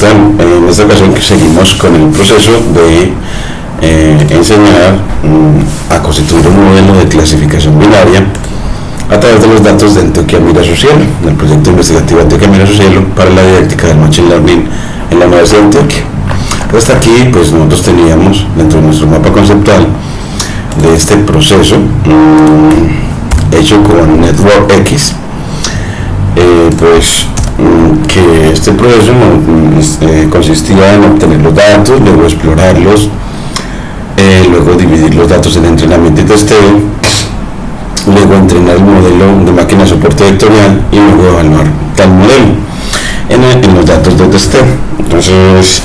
están? En esta ocasión que seguimos con el proceso de enseñar a constituir un modelo de clasificación binaria a través de los datos de Antioquia Mira su Cielo, del proyecto investigativo Antioquia Mira su Cielo para la didáctica del Machine Learning en la Universidad de Antioquia. Hasta aquí pues nosotros teníamos dentro de nuestro mapa conceptual de este proceso hecho con Network X, que este proceso consistía en obtener los datos, luego explorarlos, luego dividir los datos en entrenamiento y testeo, luego entrenar el modelo de máquina de soporte vectorial y luego evaluar tal modelo en los datos de testeo. Entonces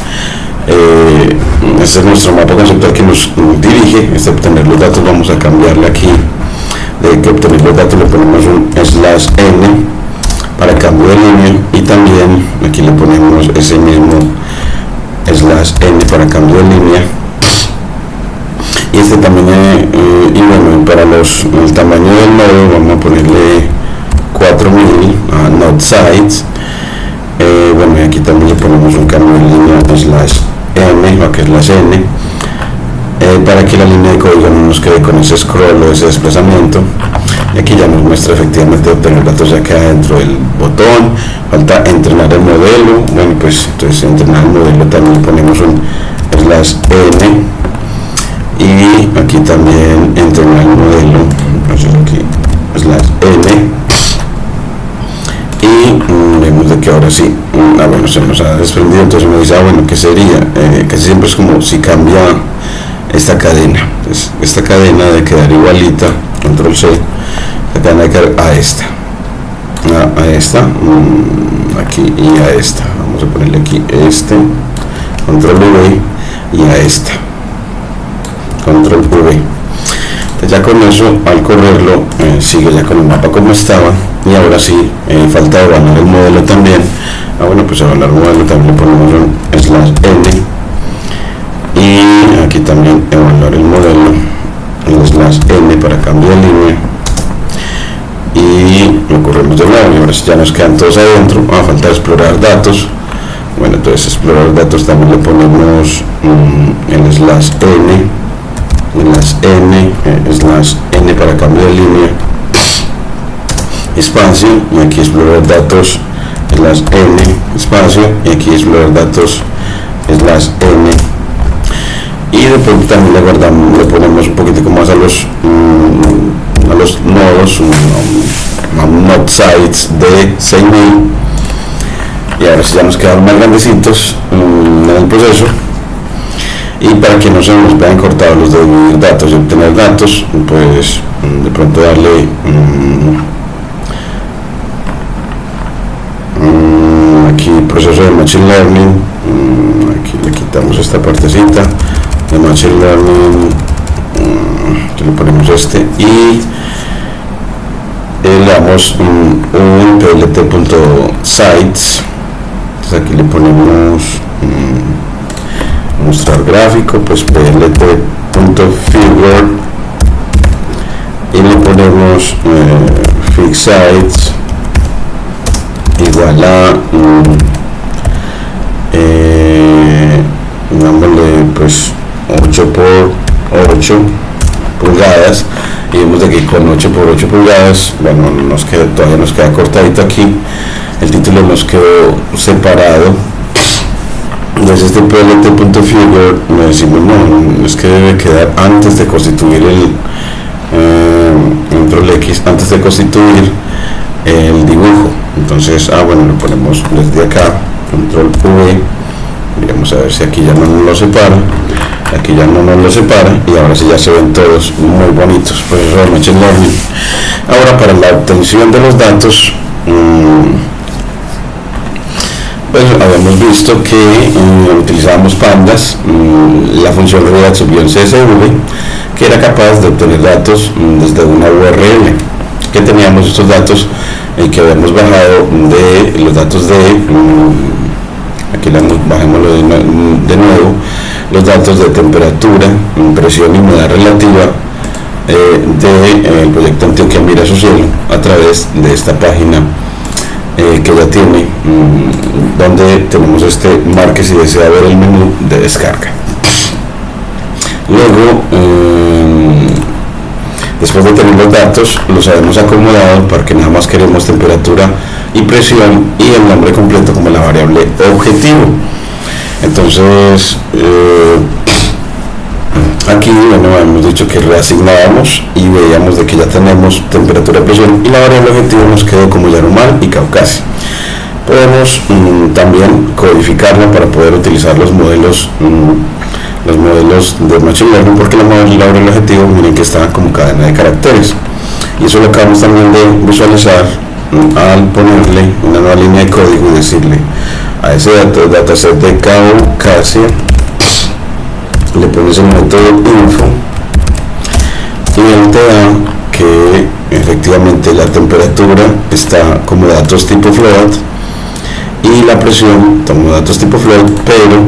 este es nuestro mapa conceptual que nos dirige. Obtener los datos, vamos a cambiarle aquí de que obtener los datos le ponemos un /n para cambio de línea, y también aquí le ponemos ese mismo /n para cambio de línea, y este también y bueno, para el tamaño del nodo vamos a ponerle 4000 node size. Bueno, y aquí también le ponemos un cambio de línea /m o que es /n, para que la línea de código no nos quede con ese scroll o ese desplazamiento. Y aquí ya nos muestra efectivamente obtener datos acá dentro del botón. Falta entrenar el modelo. Bueno, pues entonces entrenar el modelo también le ponemos un /n, y aquí también entrenar el modelo, entonces aquí /n, y vemos de que ahora sí, bueno, se nos ha desprendido. Entonces me dice, bueno, ¿qué sería? Casi siempre es como si cambia esta cadena. Entonces esta cadena de quedar igualita, control C, la cadena de quedar a esta, aquí y a esta. Vamos a ponerle aquí control V, y a esta, control V. Entonces ya con eso, al correrlo, sigue ya con el mapa como estaba. Y ahora sí, falta evaluar el modelo también. Bueno, pues evaluar el modelo también le ponemos un /n, y aquí también evaluar el modelo, el /n para cambio de línea, y lo corremos de nuevo. Y ahora sí ya nos quedan todos adentro. Falta explorar datos. Bueno, entonces explorar datos también le ponemos el /n para cambio de línea, espacio, y aquí explorar datos /n, espacio, y aquí explorar datos /n, y de pronto también le ponemos un poquitico más a los nodos, node size de 6000, y ahora sí ya nos quedan más grandecitos en el proceso. Y para que no se nos vean cortados los de dividir datos y obtener datos, pues de pronto darle aquí proceso de Machine Learning, aquí le quitamos esta partecita de Machine Learning, aquí le ponemos y le damos un plt.sites. Entonces aquí le ponemos mostrar gráfico, pues plt.figure, y le ponemos fix size igual a dándole pues 8 por 8 pulgadas, y vemos de que con 8 por 8 pulgadas, bueno, todavía nos queda cortadito aquí, el título nos quedó separado. Entonces este plt.figure le decimos no, es que debe quedar antes de constituir control X, antes de constituir el dibujo. Entonces bueno, lo ponemos desde acá, control V, miremos a ver si aquí ya no nos lo separa, aquí ya no nos lo separa, y ahora sí ya se ven todos muy bonitos. Pues eso es Machine Learning. Ahora, para la obtención de los datos, pues habíamos visto que utilizábamos pandas, la función read_CSV, que era capaz de obtener datos desde una URL, que teníamos estos datos que habíamos bajado de los datos de aquí bajémoslo de nuevo, los datos de temperatura, presión y humedad relativa del proyecto Antioquia Mira su Cielo, a través de esta página que ya tiene, donde tenemos este marque si desea ver el menú de descarga. Luego, después de tener los datos, los habemos acomodado para que nada más queremos temperatura y presión y el nombre completo como la variable objetivo. Entonces, aquí, bueno, hemos dicho que reasignábamos y veíamos de que ya tenemos temperatura, presión y la variable objetivo nos quedó como Yarumal y Caucasia. Podemos también codificarla para poder utilizar los modelos de Machine Learning, porque la variable objetivo, miren que está como cadena de caracteres, y eso lo acabamos también de visualizar al ponerle una nueva línea de código y decirle a ese dataset de Caucasia, le pones el método info y él te da que efectivamente la temperatura está como datos tipo float y la presión como datos tipo float, pero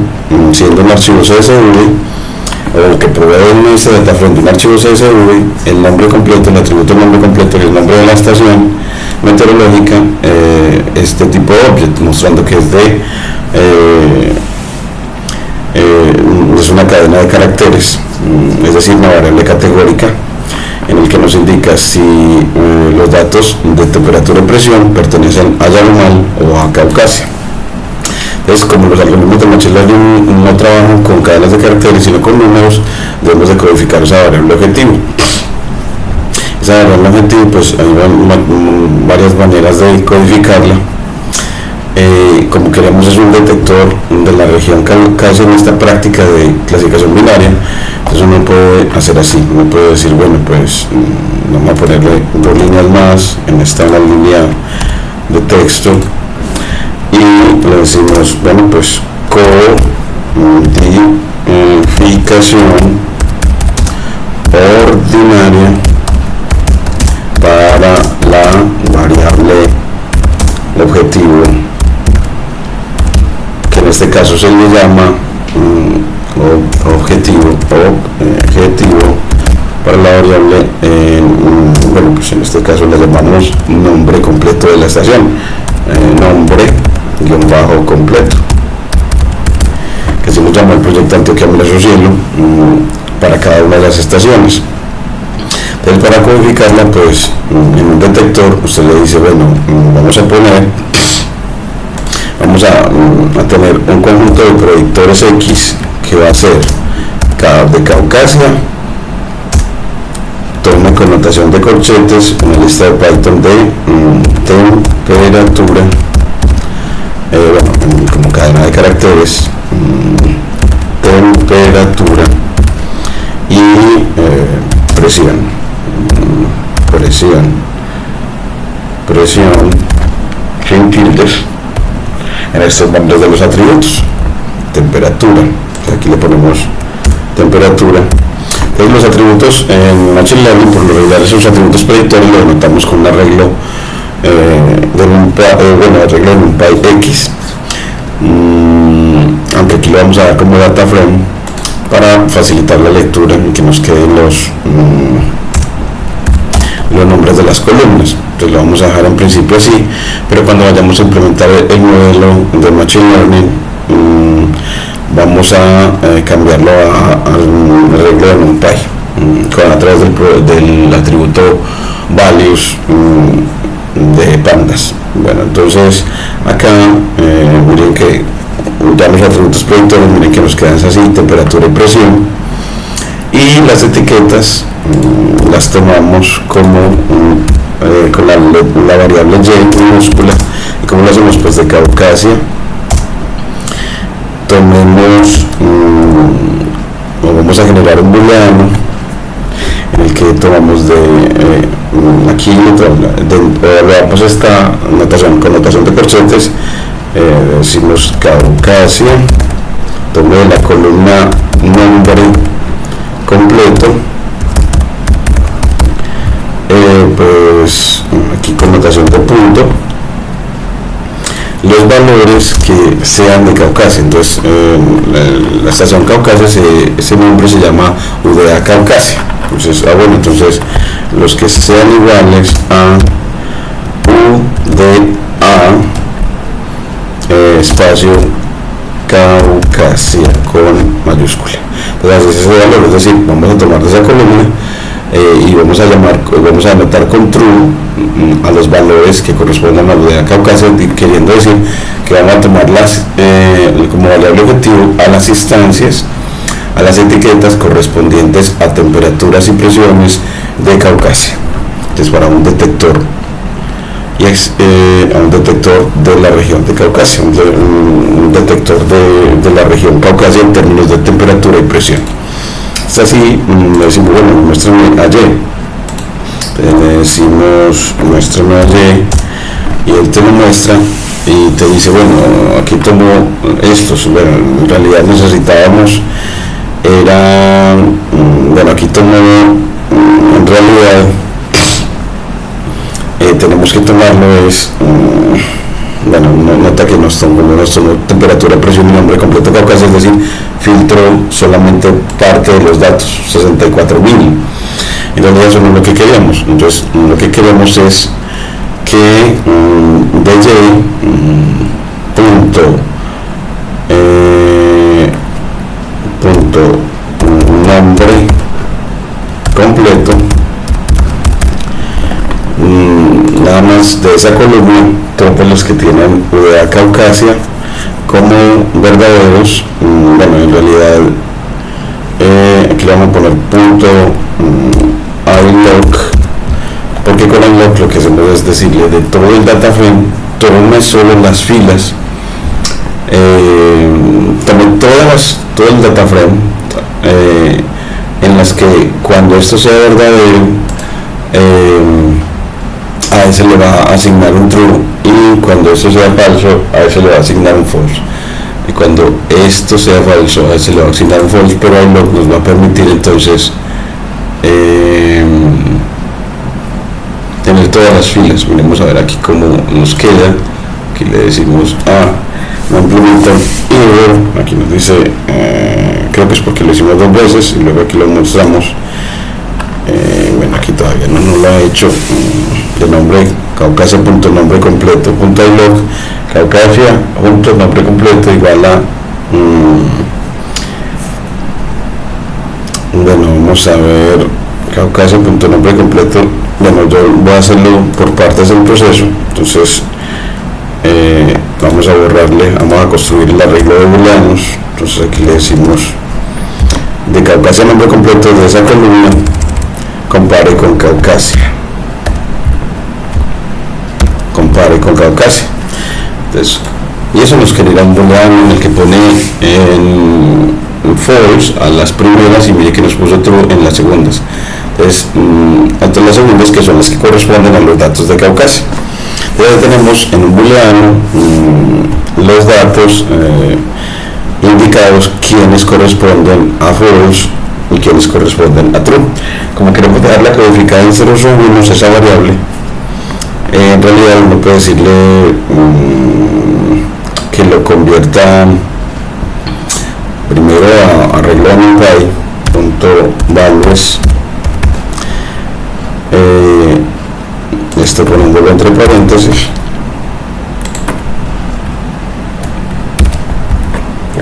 siendo un archivo CSV o que provee ese dataframe de un archivo CSV, el nombre completo, el atributo del nombre completo y el nombre de la estación meteorológica este tipo de object, mostrando que es una cadena de caracteres, es decir, una variable categórica en el que nos indica si los datos de temperatura y presión pertenecen a Yarumal o a Caucasia. Entonces, como los algoritmos de Machine Learning no trabajan con cadenas de caracteres sino con números, debemos de codificar esa variable objetivo. Esa variable objetivo, pues hay varias maneras de codificarla. Como queremos es un detector de la región Caucasia en esta práctica de clasificación binaria, entonces uno puede hacer así, uno puede decir, bueno, pues vamos a ponerle 2 líneas más en esta línea de texto y le decimos, bueno, pues codificación ordinaria para la variable objetivo, que en este caso se le llama objetivo para la variable, bueno, pues en este caso le llamamos nombre completo de la estación, nombre guión bajo completo, que se nos llama el proyecto Antioquia Amenazo Cielo para cada una de las estaciones. Entonces, para codificarla, pues en un detector usted le dice, bueno, vamos a tener un conjunto de predictores X que va a ser de Caucasia, tome connotación de corchetes, una lista de Python de temperatura, bueno, como cadena de caracteres, temperatura y presión sin tildes en estos nombres de los atributos. Temperatura, aquí le ponemos temperatura. Entonces los atributos en Machine Learning, por lo regular, esos atributos predictores los anotamos con un arreglo arreglo de NumPy X, aunque aquí lo vamos a dar como data frame para facilitar la lectura y que nos queden los nombres de las columnas. Entonces lo vamos a dejar en principio así, pero cuando vayamos a implementar el modelo de Machine Learning, vamos a cambiarlo al arreglo de NumPy a través del atributo values de pandas. Bueno, entonces acá miren que ya los atributos predictores, miren que nos quedan así, temperatura y presión, y las etiquetas las tomamos como con la variable Y minúscula. Y como lo hacemos, pues de Caucasia tomemos vamos a generar un booleano en el que tomamos aquí evaluamos esta notación con notación de corchetes, decimos Caucasia, tome la columna nombre completo, pues aquí con notación de punto, los valores que sean de Caucasia. Entonces la estación Caucasia, ese nombre se llama UDA Caucasia. Entonces, entonces los que sean iguales a espacio Caucasia con mayúscula. Entonces ese valor, es decir, vamos a tomar de esa columna y vamos a anotar con true a los valores que correspondan a la unidad Caucasia, queriendo decir que vamos a tomar como variable objetivo a las instancias, a las etiquetas correspondientes a temperaturas y presiones de Caucasia. Entonces, para un detector a un detector de la región de Caucasia, un detector de la región Caucasia en términos de temperatura y presión. Es así, le decimos, bueno, muéstrame a Y. Le decimos, muéstrame a Y, y él te lo muestra y te dice, bueno, aquí tomo estos. Bueno, en realidad necesitábamos, aquí tomo, en realidad, tenemos que tomarlo nota que nos tomó temperatura, presión y nombre completo Caucasia, es decir, filtro solamente parte de los datos, 64.000. En realidad eso no es lo que queremos. Entonces lo que queremos es que de Y punto nombre completo, nada más de esa columna, todos los que tienen UDA Caucasia como verdaderos. Bueno, en realidad aquí le vamos a poner punto iLoc, porque con iLoc lo que hacemos es decirle de todo el data frame, tome solo las filas, tome todo el data frame en las que cuando esto sea verdadero, a ese le va a asignar un true, y cuando esto sea falso, a ese le va a asignar un false, y cuando esto sea falso, a ese le va a asignar un false. Pero iLoc nos va a permitir entonces tener todas las filas. Miremos a ver aquí cómo nos queda. Aquí le decimos no implementa error, aquí nos dice creo que es porque lo hicimos dos veces y luego aquí lo mostramos. Bueno, aquí todavía no lo ha hecho. De nombre Caucasia.nombre completo .iLoc, Caucasia.nombre completo igual a bueno, vamos a ver Caucasia.nombre completo. Bueno, yo voy a hacerlo por partes del proceso. Entonces vamos a borrarle, vamos a construir el arreglo de booleanos. Entonces aquí le decimos de Caucasia nombre completo de esa columna, compare con Caucasia. Entonces, y eso nos genera un booleano en el que pone en false a las primeras, y mire que nos puso true en las segundas. Entonces, entre las segundas, que son las que corresponden a los datos de Caucasia. Entonces tenemos en un booleano los datos indicados, quienes corresponden a false y quienes corresponden a true. Como queremos dejarla codificada en ceros o unos, esa variable, en realidad uno puede decirle que lo convierta primero a arreglo NumPy.values, esto poniéndolo entre paréntesis,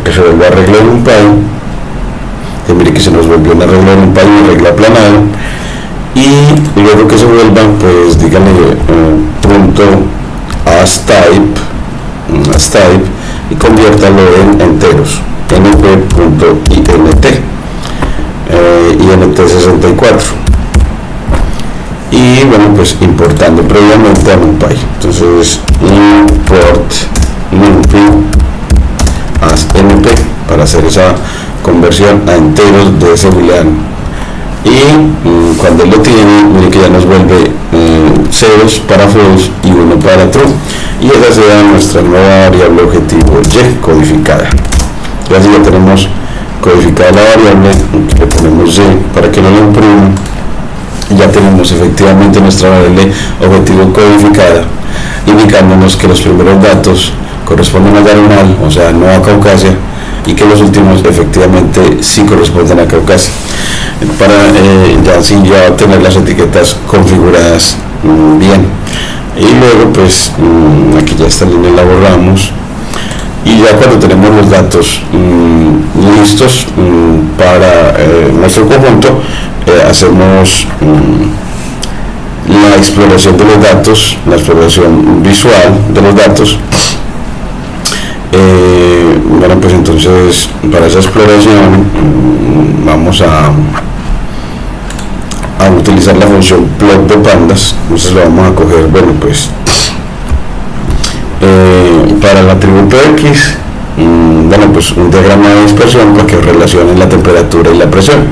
que se vuelva arreglo NumPy. Y mire que se nos volvió un arreglo NumPy, una regla aplanada. Y luego que se vuelva, pues díganle punto astype y conviértalo en enteros, np.int int64, y bueno, pues importando previamente a NumPy. Entonces import numpy as np para hacer esa conversión a enteros de ese booleano. Y cuando él lo tiene, mire que ya nos vuelve ceros para false y 1 para true, y esa será nuestra nueva variable objetivo Y codificada. Y así ya tenemos codificada la variable, le ponemos Y para que no lo imprima. Ya tenemos efectivamente nuestra variable objetivo codificada, indicándonos que los primeros datos corresponden a Yarumal, o sea, no a Caucasia, y que los últimos efectivamente sí corresponden a Caucasia, para ya tener las etiquetas configuradas bien. y luego pues aquí ya esta línea la borramos, y ya cuando tenemos los datos listos para nuestro conjunto, hacemos la exploración de los datos, la exploración visual de los datos. Bueno, pues entonces para esa exploración vamos a utilizar la función plot de pandas. Entonces lo vamos a coger, bueno, pues para el atributo x, bueno, pues un diagrama de dispersión para que relacione la temperatura y la presión.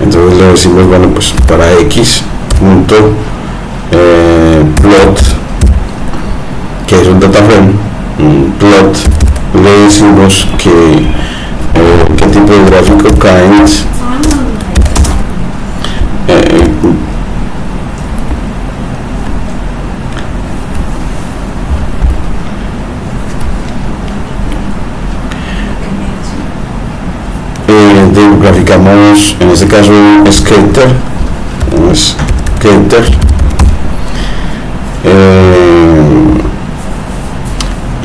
Entonces le decimos, bueno, pues para x punto plot, que es un data frame, plot, le decimos que qué tipo de gráfico kinds graficamos, en este caso skater,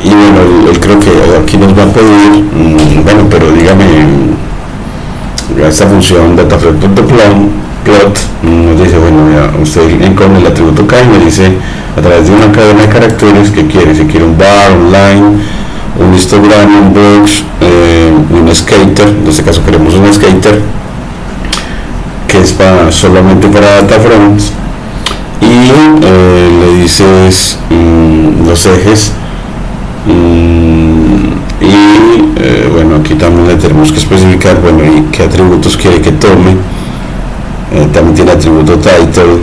y bueno, él creo que aquí nos va a pedir, bueno, pero dígame, esta función dataFrame.plot nos dice, bueno, ya, usted con el atributo kind me dice a través de una cadena de caracteres que quiere, si quiere un bar, un line, un histograma, un box, un skater. En este caso queremos un skater que es solamente para data frames, y le dices los ejes, y bueno, aquí también le tenemos que especificar, bueno, y qué atributos quiere que tome. También tiene atributo title,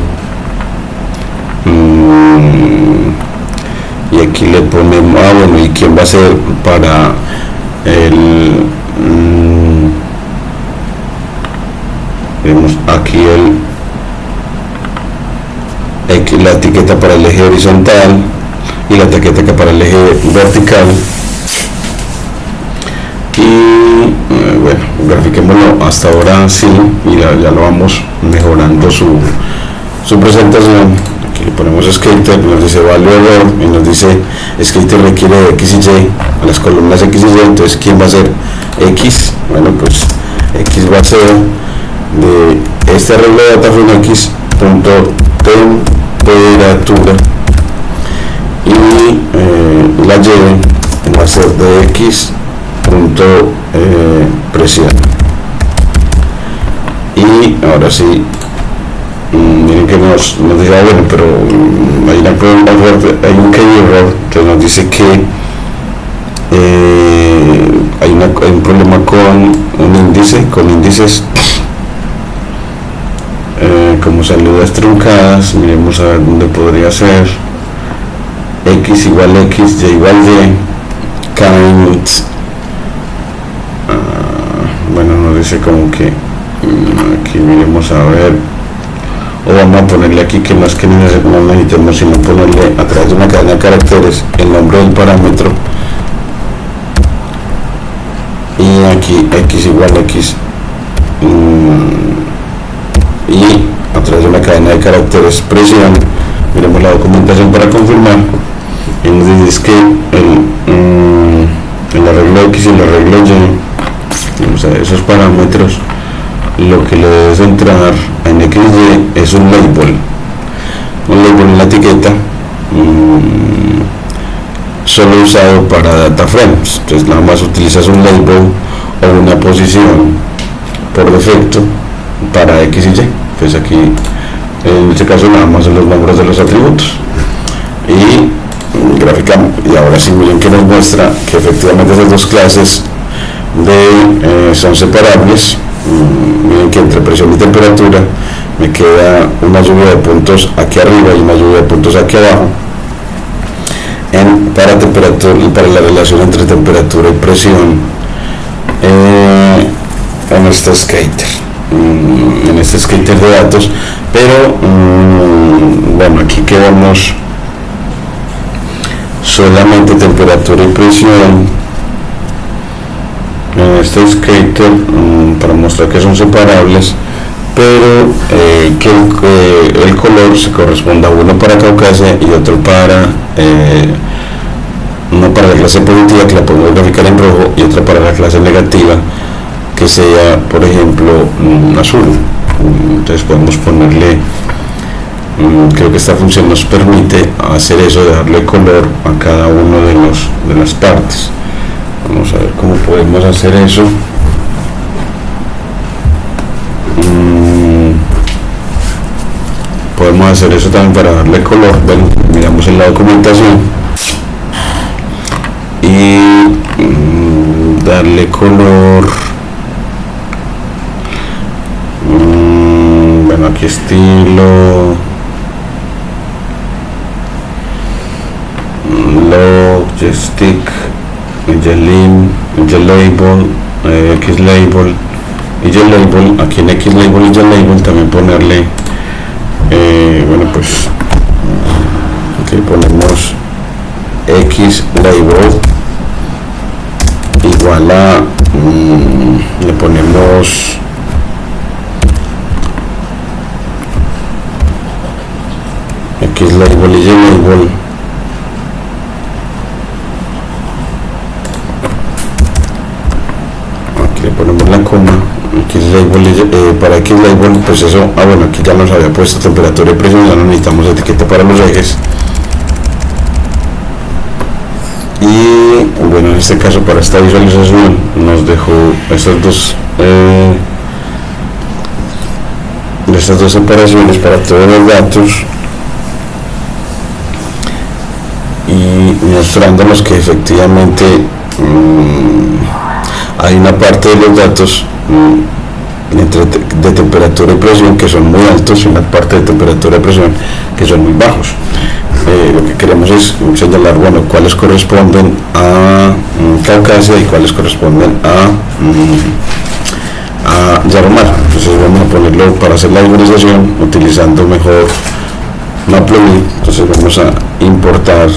y aquí le ponemos, bueno, y quién va a ser para el vemos aquí la etiqueta para el eje horizontal y la etiqueta para el eje vertical. Y bueno, grafiquémoslo hasta ahora así, y ya lo vamos mejorando su presentación. Aquí le ponemos skater, nos dice value error, y nos dice skater requiere de x y y, a las columnas x y y. Entonces, ¿quién va a ser x? Bueno, pues x va a ser de este arreglo de data frame x punto temperatura, y la y va a ser de x punto presión. Y ahora sí, miren que nos dice, bueno, pero hay una prueba fuerte, hay un key error que nos dice que hay un problema con un índice, con índices como salidas truncadas. Miremos a ver dónde podría ser x igual x, y igual y, kind, bueno, nos dice como que aquí miremos a ver, o vamos a ponerle aquí que más que no necesitemos sino ponerle a través de una cadena de caracteres el nombre del parámetro, y aquí x igual x, y a través de una cadena de caracteres presión. Miremos la documentación para confirmar, y nos dice que el arreglo x y el arreglo y, vamos a ver esos parámetros, lo que le debes entrar en XY es un label en la etiqueta, solo usado para data frames. Entonces nada más utilizas un label o una posición por defecto para x y y. Pues aquí en este caso nada más son los nombres de los atributos, y graficamos, y ahora sí miren que nos muestra que efectivamente esas dos clases son separables. Miren que entre presión y temperatura me queda una lluvia de puntos aquí arriba y una lluvia de puntos aquí abajo para temperatura, y para la relación entre temperatura y presión en este skater de datos. Pero bueno, aquí quedamos solamente temperatura y presión en este skater, para mostrar que son separables. pero que el color se corresponda uno para Caucasia y otro para uno para la clase positiva, que la podemos graficar en rojo, y otra para la clase negativa, que sea, por ejemplo, azul. Entonces podemos ponerle, creo que esta función nos permite hacer eso, de darle color a cada uno de las partes. Vamos a ver cómo podemos hacer eso. Podemos hacer eso también para darle color. Bueno, miramos en la documentación y darle color. Bueno, aquí estilo Logistic, Label, X label y label. Aquí en X label y label también ponerle bueno, pues aquí ponemos X label igual a le ponemos X label y label. Aquí le ponemos la coma. X label, para X label, pues eso, bueno, aquí ya nos había puesto temperatura y presión, ya no necesitamos etiqueta para los ejes. Y bueno, en este caso, para esta visualización nos dejó estas dos separaciones para todos los datos, y mostrándonos que efectivamente hay una parte de los datos de temperatura y presión que son muy altos y una parte de temperatura y presión que son muy bajos. Lo que queremos es señalar, bueno, cuáles corresponden a Caucasia y cuáles corresponden a Yaromal. Entonces vamos a ponerlo para hacer la visualización utilizando mejor Matplotlib. Entonces vamos a importar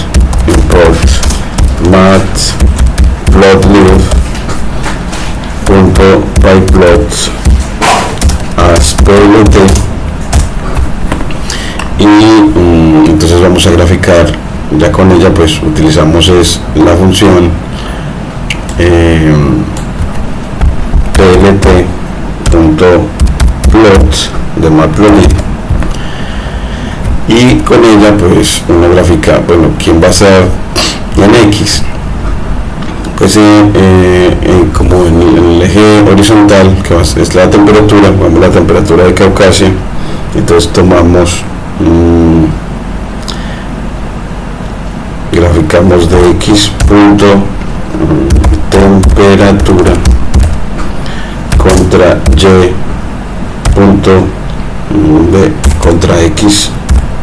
matplotlib.pyplot as plt, y entonces vamos a graficar. Ya con ella pues utilizamos la función plt.plot de Matplotlib, y con ella pues una gráfica, bueno, quién va a ser en X, pues como en el eje horizontal, que es la temperatura, vamos a la temperatura de Caucasia. Entonces tomamos, graficamos de X punto temperatura contra Y punto contra X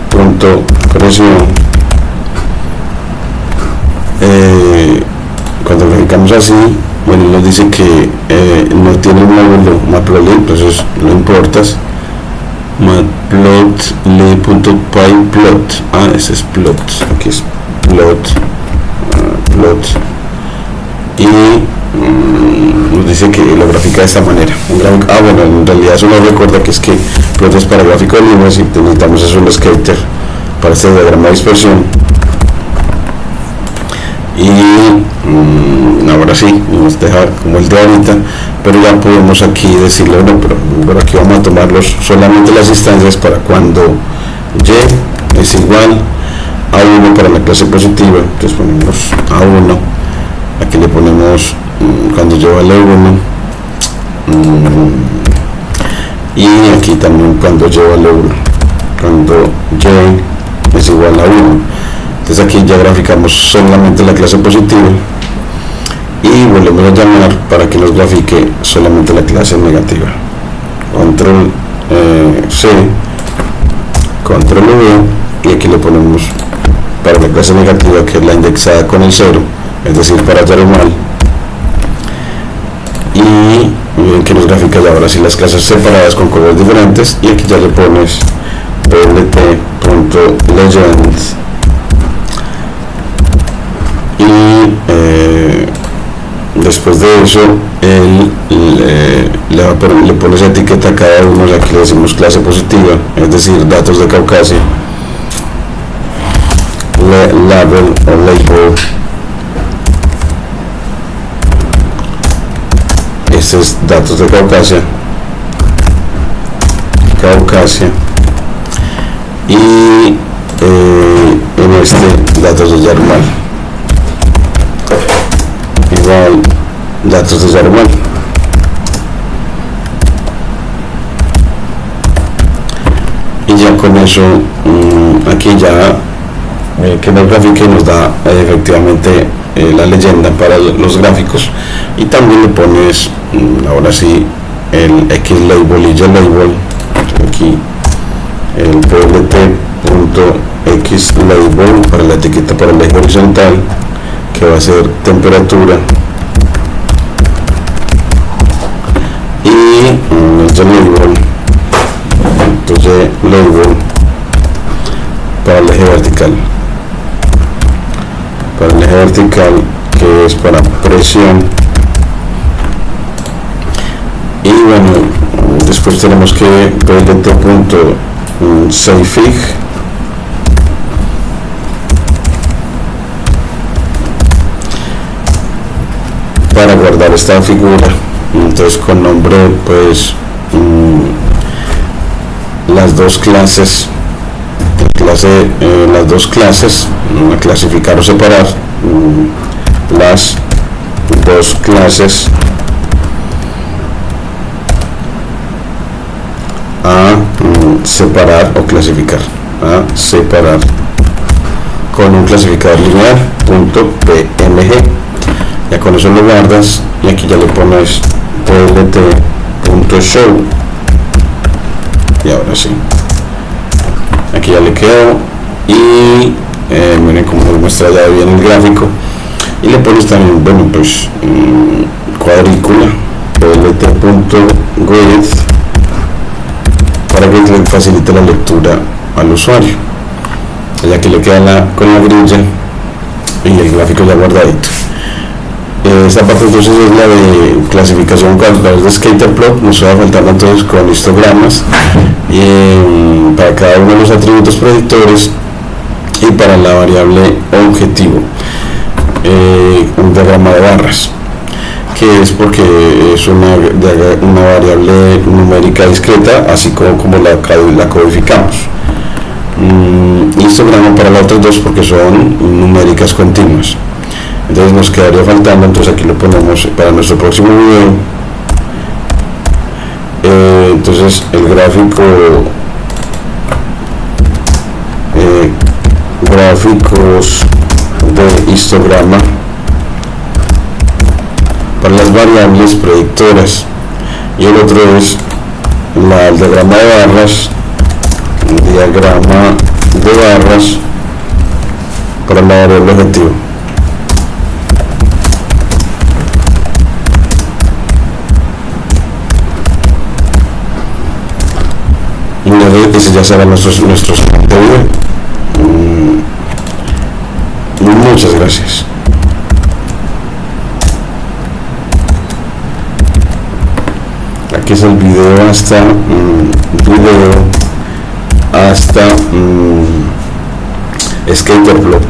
punto presión. Cuando graficamos así, bueno, nos dice que no tiene un módulo Matplotlib, entonces lo importas, matplotlib.pyplot, ese es plot, aquí es plot, y nos dice que lo grafica de esta manera. Bueno, en realidad eso nos recuerda que es que plot es para gráfico de líneas y necesitamos eso en el skater para este diagrama de dispersión. Y ahora sí nos deja como el de ahorita, pero ya podemos aquí decirle, bueno, pero aquí vamos a tomarlos solamente las instancias para cuando Y es igual a 1 para la clase positiva. Entonces ponemos A1, aquí le ponemos cuando Y vale 1, y aquí también cuando Y vale 1, cuando Y es igual a 1. Entonces aquí ya graficamos solamente la clase positiva y volvemos a llamar para que nos grafique solamente la clase negativa. Control C, Control V, y aquí le ponemos para la clase negativa, que es la indexada con el 0, es decir, para Yaromal, y miren que nos grafica ya ahora sí las clases separadas con colores diferentes. Y aquí ya le pones plt.legend después de eso le pones etiqueta a cada uno. Aquí le decimos clase positiva, es decir, datos de Caucasia, label o label. Este es datos de Caucasia, y en este datos de Yarumal, igual datos de Yarumal. Y ya con eso aquí ya queda el gráfico y nos da efectivamente la leyenda para los gráficos, y también le pones ahora sí el X label y Y label. Aquí el plt.x label para la etiqueta para el eje horizontal, que va a ser temperatura, y el Y label, entonces label para el eje vertical, que es para presión. Y bueno, después tenemos que plt.savefig para guardar esta figura, entonces con nombre pues las dos clases, clasificar o separar, las dos clases a separar o clasificar, con un clasificador lineal .pmg. Ya con eso lo guardas, y aquí ya le pones plt.show, y ahora sí, aquí ya le quedó. Y miren cómo nos muestra ya bien el gráfico, y le pones también, bueno, pues cuadrícula, plt.width, para que le facilite la lectura al usuario. Ya que le queda con la grilla y el gráfico ya guardadito. Esta parte entonces es la de clasificación a través de Skaterplot. Nos va faltando entonces con histogramas para cada uno de los atributos predictores, y para la variable objetivo un diagrama de barras, que es porque es una variable numérica discreta, así como la codificamos. Histograma para las otras dos porque son numéricas continuas. Entonces nos quedaría faltando, entonces aquí lo ponemos para nuestro próximo video. Entonces el gráfico, gráficos de histograma para las variables predictoras, y el otro es el diagrama de barras para la variable objetivo. Y ese ya será nuestro siguiente video. Muchas gracias. Aquí es el video hasta Skaterplot,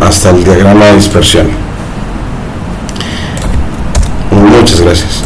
hasta el diagrama de dispersión. Muchas gracias.